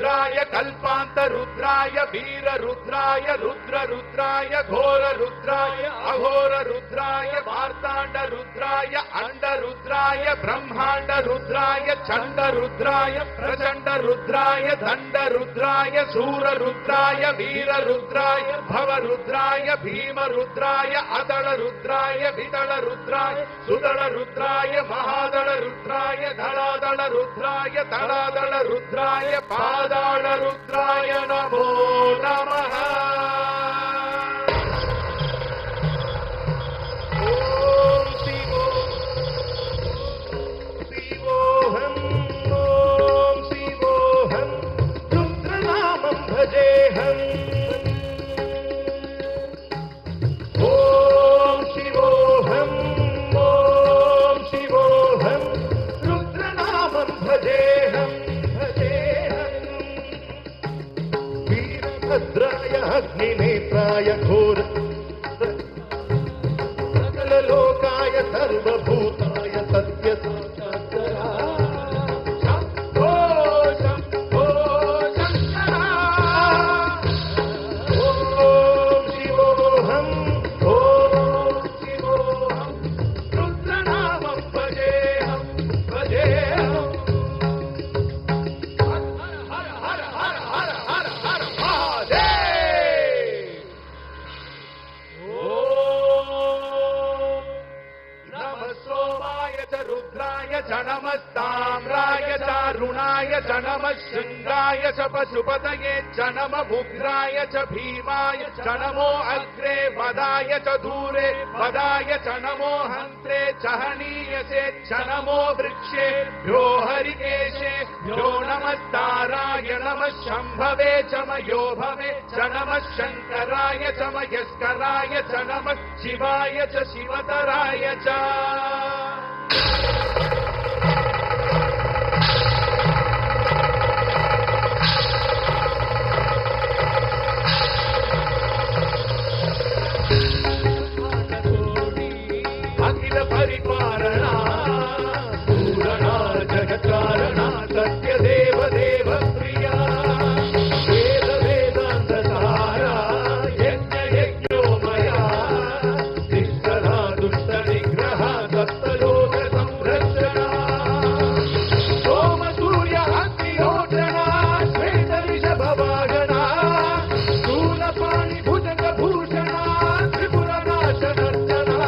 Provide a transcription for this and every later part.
रुद्राय कल्पांत रुद्राय वीर रुद्राय रुद्र रुद्राय घोर रुद्राय अघोर रुद्राय मार्तांड रुद्राय अंड रुद्राय ब्रह्मांड रुद्राय चंड रुद्राय प्रचंड रुद्राय दंड रुद्राय सूर रुद्राय वीर रुद्राय भव रुद्राय भीम रुद्राय अदल रुद्राय विदल रुद्राय सुदल रुद्राय महादल रुद्राय धरादल रुद्राय तलादल रुद्राय पादाल रुद्राय नमो नमः। ओम शिवोऽहं ओम शिवोऽहं रुद्रनामं भजेऽहम् ओम शिवोऽहं रुद्रनामं भजेऽहम् वीरभद्राय अग्निनेत्राय घोर सकललोकाय सर्वभूताय सत्यसाक्षात्काराय शम्भो शम्भो शङ्करा। ओम शिवोऽहं रुद्रनामं भजेऽहम् भजेऽहम्। नमस्ताम्राय च रुणाय च नमः शृंगाय च पशुपतये च नमः उग्राय च भीमाय च नमो अग्रे वदाय च दूरे वदाय च नमो हन्त्रे च हनीयसे च नमो वृक्षे यो हरिकेशे यो नमस्ताराय नमः शम्भवे च मयो भवे च नमः शङ्कराय च मयस्कराय च नमः शिवाय च शिवतराय च। अखिल परिपालना पूरणा जगत्कारणा सत्य देव देव प्रिया वेद वेदांत सारा यज्ञ यज्ञोमया निष्कला दुष्ट निग्रह सप्तलोक संरक्षणा सोम सूर्य अग्निहोत्रणा श्वेत ऋषभ वाहना शूलपाणि भुजंग भूषणा त्रिपुरनाशनर्जना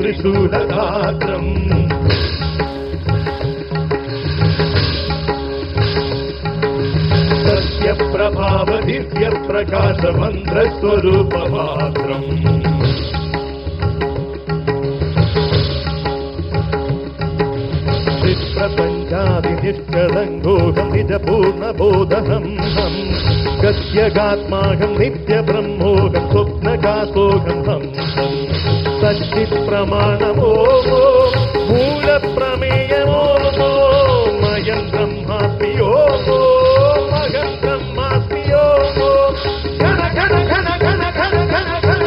त्रिशूलगात्रम् सत्यप्रभाव दिव्य प्रकाश मंत्र स्वरूपमात्रम् प्रपञ्चादि निष्कलङ्गोऽहं निजपूर्णबोधहम् गद्यगात्माहं नित्यब्रह्मोऽहं स्वप्नकाशोऽहम् सच्चित्प्रमाणमो मूलप्रमेयमो मयं ब्रह्मास्मि मगं ब्रह्मास्मि घन घन घन घन घन घन घन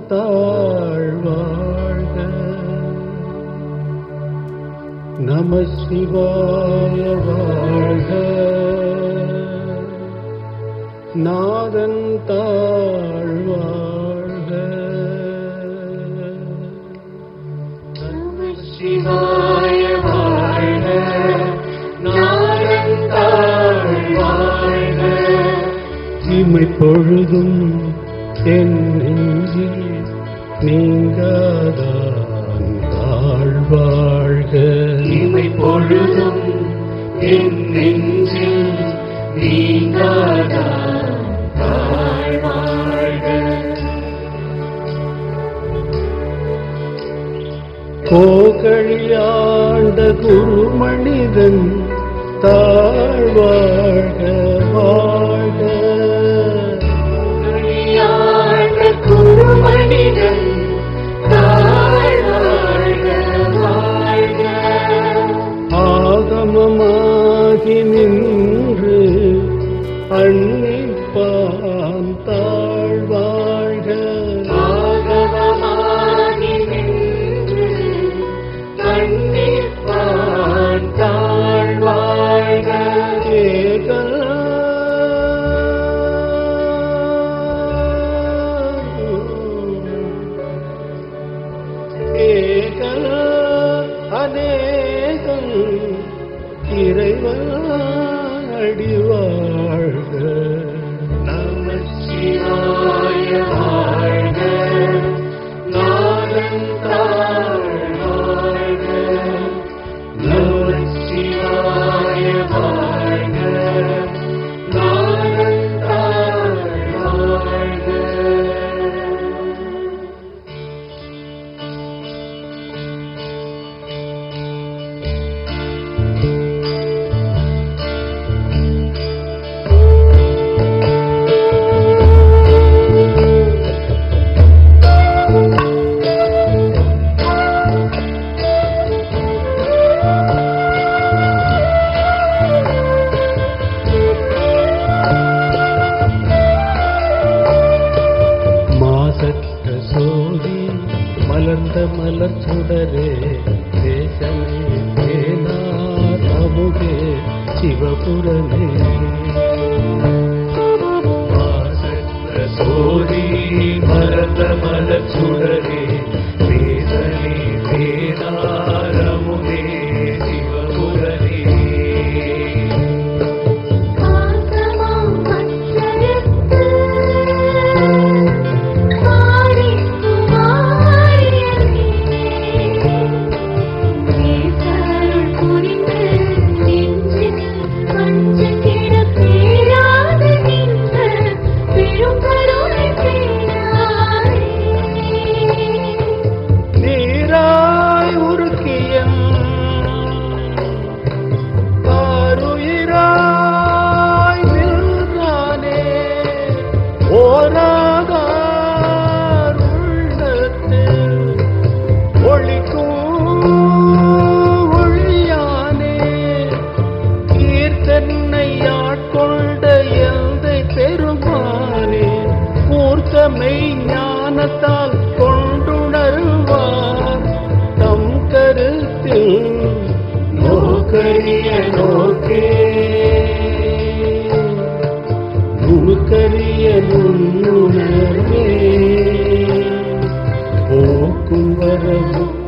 தாழ்வாழ்க. நம சிவாய வாழ்க. நாதன் தாழ்வாழ்க. நம சிவாய வாழ்க. நாதன் தாழ்வாழ்க. இமை பொழுதும் என் நெஞ்சில் நீங்காதான் தாழ்வாழ்க. இமை பொழுதும் என் நெஞ்சில் நீங்காதான் தாழ்வாழ்க. கோகழியாண்ட குருமனிதன் தாழ்வாழ்க வாழ்க. குருமனிதன் தாழ்வாழ்க வாழ்க. ஆகமமாகி நின்று அன்னிப்பான் தாழ்வாழ்க. ஆகமமாகி நின்று அன்னிப்பான் தாழ்வாழ்க. அநேகம் இறைவன் அடிவாழ்க. நம சிவாய வாழ்க. நாதன் தாழ்வாழ்க. நம சிவாய வாழ்க. நாதன் தாழ்வாழ்க. மலர்ந்த மலர் சுடரே தேசமே தேனார் அமுதே சிவபுரமே. சோதி மலர்ந்த மலர் சுடரே தேசமே தேனார் அமுதே சிவபுரமே. ஞானத்தால் கொண்டுணர்வார் தம் கருத்தில் நோக்கரிய நோக்கே நுணுக்கரிய நுண்ணுணர்வே போக்கும் வரவும்